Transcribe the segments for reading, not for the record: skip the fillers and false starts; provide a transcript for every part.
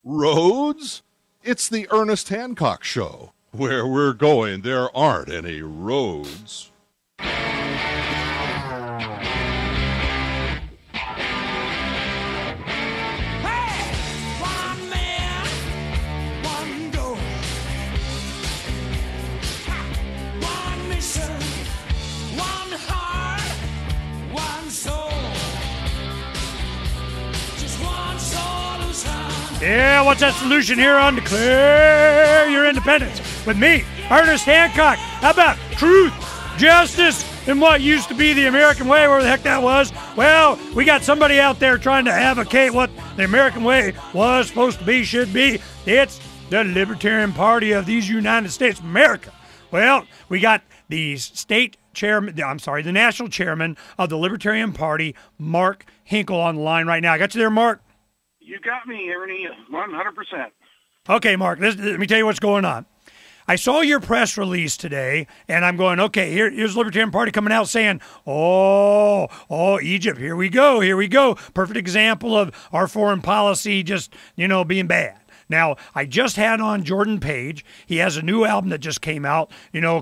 Roads? It's the Ernest Hancock Show. Where we're going, there aren't any roads. Yeah, what's that solution here on Declare Your Independence? With me, Ernest Hancock. How about truth, justice, and what used to be the American way, where the heck that was? Well, we got somebody out there trying to advocate what the American way was supposed to be, should be. It's the Libertarian Party of these United States of America. Well, we got the the national chairman of the Libertarian Party, Mark Hinkle, on the line right now. I got you there, Mark? You got me, Ernie, 100%. Okay, Mark, let me tell you what's going on. I saw your press release today, and I'm going, okay, here's the Libertarian Party coming out saying, oh, Egypt, here we go. Perfect example of our foreign policy just, being bad. Now, I just had on Jordan Page. He has a new album that just came out,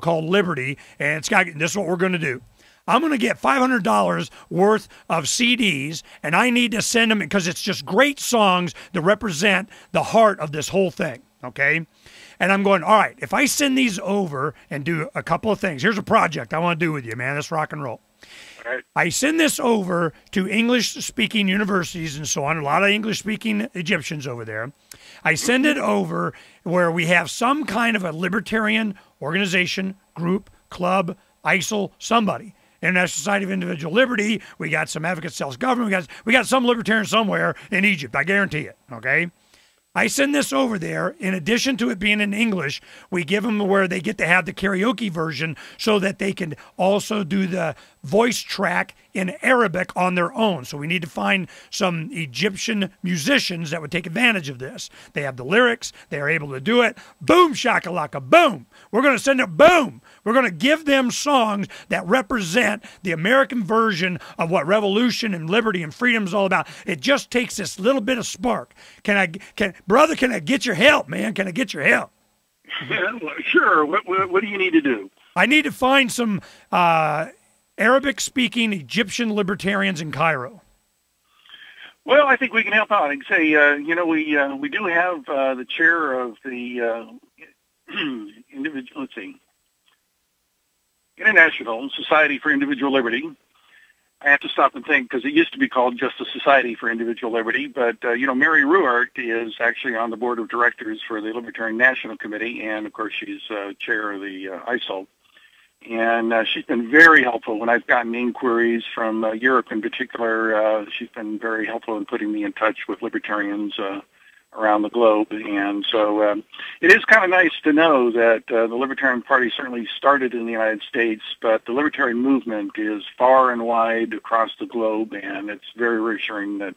called Liberty, and this is what we're going to do. I'm going to get $500 worth of CDs, and I need to send them because it's just great songs that represent the heart of this whole thing, okay? And I'm going, all right, if I send these over and do a couple of things, here's a project I want to do with you, man. Let's rock and roll. All right. I send this over to English-speaking universities and so on, a lot of English-speaking Egyptians over there. I send it over where we have some kind of a libertarian organization, group, club, ISIL, somebody. International Society of Individual Liberty. We got some advocates self-government. We got some libertarians somewhere in Egypt. I guarantee it, okay? I send this over there. In addition to it being in English, we give them where they get to have the karaoke version so that they can also do the voice track in Arabic on their own. So we need to find some Egyptian musicians that would take advantage of this. They have the lyrics. They are able to do it. Boom, shakalaka, boom. We're going to send it, boom. We're going to give them songs that represent the American version of what revolution and liberty and freedom is all about. It just takes this little bit of spark. Brother, can I get your help, man? Can I get your help? Yeah, well, sure. What do you need to do? I need to find some Arabic-speaking Egyptian libertarians in Cairo. Well, I think we can help out. I can say, we do have the chair of the International Society for Individual Liberty. I have to stop and think because it used to be called just the Society for Individual Liberty, but Mary Ruart is actually on the board of directors for the Libertarian National Committee, and of course she's chair of the ISIL. And she's been very helpful when I've gotten inquiries from Europe in particular. She's been very helpful in putting me in touch with libertarians around the globe. And so it is kind of nice to know that the Libertarian Party certainly started in the United States, but the Libertarian movement is far and wide across the globe, and it's very reassuring that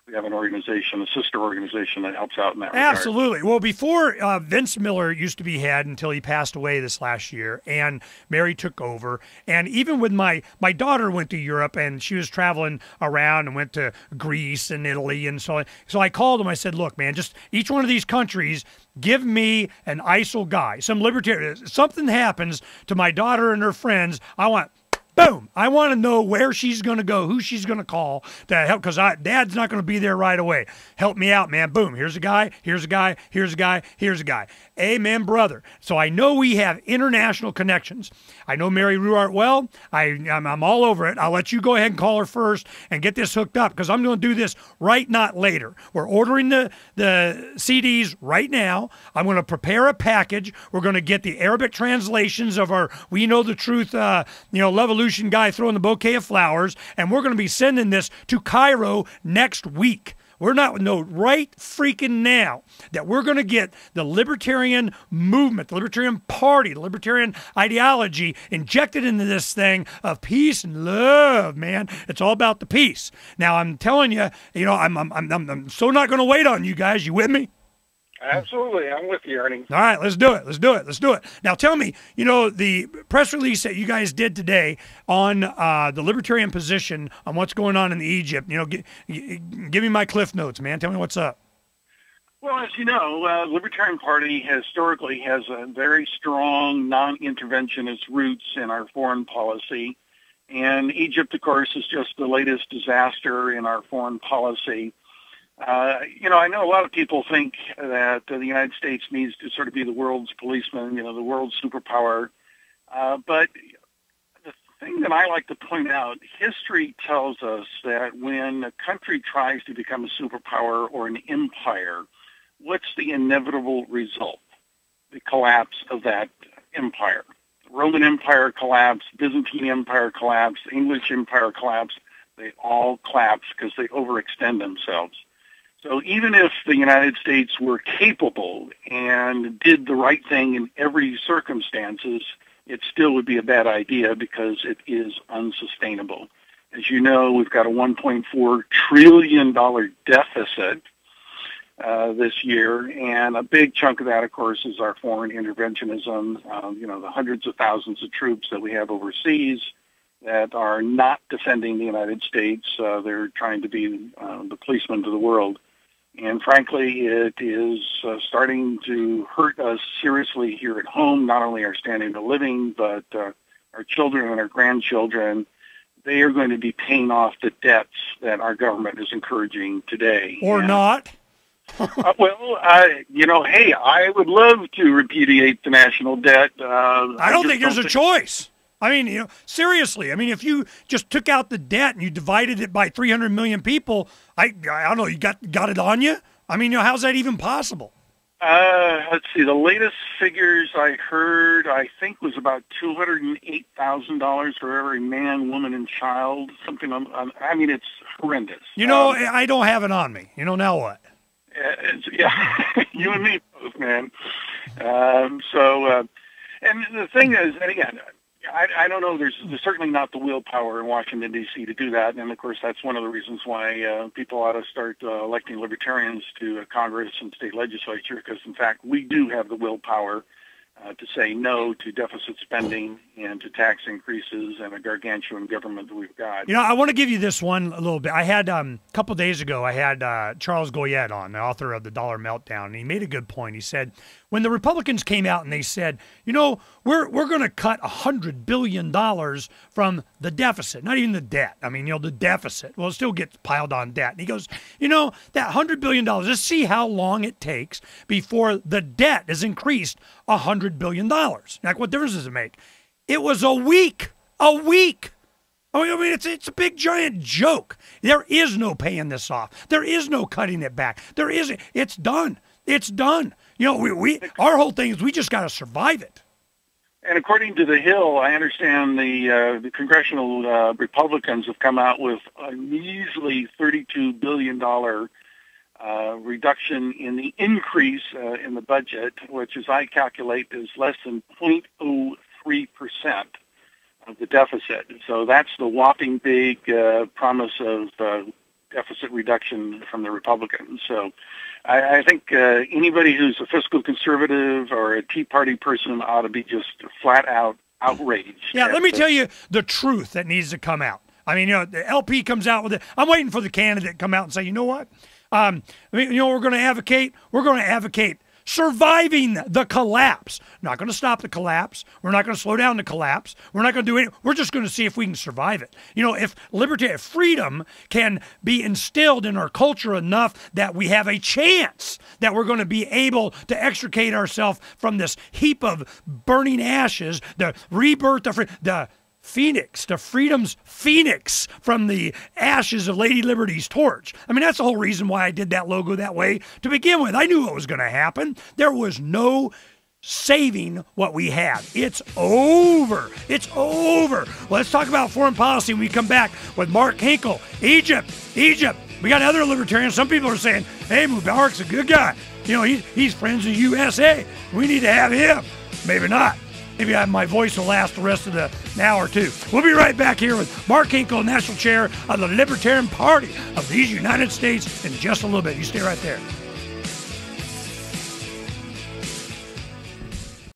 we have an organization, a sister organization that helps out in that regard. Absolutely. Well, before Vince Miller used to be head until he passed away this last year, and Mary took over. And even with my daughter went to Europe, and she was traveling around and went to Greece and Italy and so on. So I called him. I said, look, man, just each one of these countries, give me an ISIL guy, some libertarian. Something happens to my daughter and her friends, I want... Boom. I want to know where she's going to go, who she's going to call to help, because Dad's not going to be there right away. Help me out, man. Boom. Here's a guy, here's a guy, here's a guy, here's a guy. Amen, brother. So I know we have international connections. I know Mary Ruart well. I'm all over it. I'll let you go ahead and call her first and get this hooked up, because I'm going to do this right, not later. We're ordering the CDs right now. I'm going to prepare a package. We're going to get the Arabic translations of our We Know the Truth, Levolution guy throwing the bouquet of flowers, and we're going to be sending this to Cairo next week. Right freaking now that we're going to get the libertarian movement, the libertarian party, the libertarian ideology injected into this thing of peace and love, man. It's all about the peace. Now, I'm telling you, I'm so not going to wait on you guys. You with me? Absolutely. I'm with you, Ernie. All right, let's do it. Now, tell me, the press release that you guys did today on the libertarian position on what's going on in Egypt, give me my cliff notes, man. Tell me what's up. Well, as you know, Libertarian Party historically has a very strong non-interventionist roots in our foreign policy. And Egypt, of course, is just the latest disaster in our foreign policy. I know a lot of people think that the United States needs to sort of be the world's policeman, the world's superpower. But the thing that I like to point out, history tells us that when a country tries to become a superpower or an empire, what's the inevitable result? The collapse of that empire. Roman Empire collapsed, Byzantine Empire collapsed, English Empire collapsed. They all collapsed because they overextend themselves. So even if the United States were capable and did the right thing in every circumstances, it still would be a bad idea because it is unsustainable. As you know, we've got a $1.4 trillion deficit this year, and a big chunk of that, of course, is our foreign interventionism, the hundreds of thousands of troops that we have overseas that are not defending the United States. They're trying to be the policemen to the world. And frankly, it is starting to hurt us seriously here at home, not only our standard of living, but our children and our grandchildren. They are going to be paying off the debts that our government is encouraging today. Or not. Hey, I would love to repudiate the national debt. I don't think there's a choice. I mean, seriously. I mean, if you just took out the debt and you divided it by 300 million people, I don't know, you got it on you? I mean, how's that even possible? Let's see. The latest figures I heard, I think, was about $208,000 for every man, woman, and child. Something. I mean, it's horrendous. I don't have it on me. Now what? You and me both, man. And the thing is, and again, I don't know. There's certainly not the willpower in Washington, D.C. to do that. And, of course, that's one of the reasons why people ought to start electing libertarians to Congress and state legislature, because, in fact, we do have the willpower to say no to deficit spending and to tax increases and a gargantuan government that we've got. I want to give you this one a little bit. I had, a couple days ago, I had Charles Goyette on, the author of The Dollar Meltdown, and he made a good point. He said, when the Republicans came out and they said, we're going to cut $100 billion from the deficit, not even the debt. I mean, the deficit. Well, it still gets piled on debt. And he goes, that $100 billion, just see how long it takes before the debt is increased $100 billion. Like, what difference does it make? It was a week. A week. I mean, it's a big, giant joke. There is no paying this off. There is no cutting it back. There isn't. It's done. It's done. Our whole thing is we just got to survive it. And according to The Hill, I understand the congressional Republicans have come out with a measly $32 billion reduction in the increase in the budget, which, as I calculate, is less than 0.03% of the deficit. So that's the whopping big promise of deficit reduction from the Republicans. So I think anybody who's a fiscal conservative or a Tea Party person ought to be just flat out outraged. Yeah, let me tell you the truth that needs to come out. I mean, the LP comes out with it. I'm waiting for the candidate to come out and say, you know what? We're going to advocate. We're going to advocate surviving the collapse. Not going to stop the collapse. We're not going to slow down the collapse. We're not going to do anything. We're just going to see if we can survive it. If if freedom can be instilled in our culture enough that we have a chance that we're going to be able to extricate ourselves from this heap of burning ashes, the rebirth of the Phoenix, the freedom's phoenix from the ashes of Lady Liberty's torch. I mean, that's the whole reason why I did that logo that way to begin with. I knew what was going to happen. There was no saving what we had. It's over. It's over. Let's talk about foreign policy when we come back with Mark Hinkle. Egypt. We got other libertarians. Some people are saying, hey, Mubarak's a good guy. He's friends with USA. We need to have him. Maybe not. Maybe my voice will last the rest of the hour or two. We'll be right back here with Mark Hinkle, National Chair of the Libertarian Party of these United States, in just a little bit. You stay right there.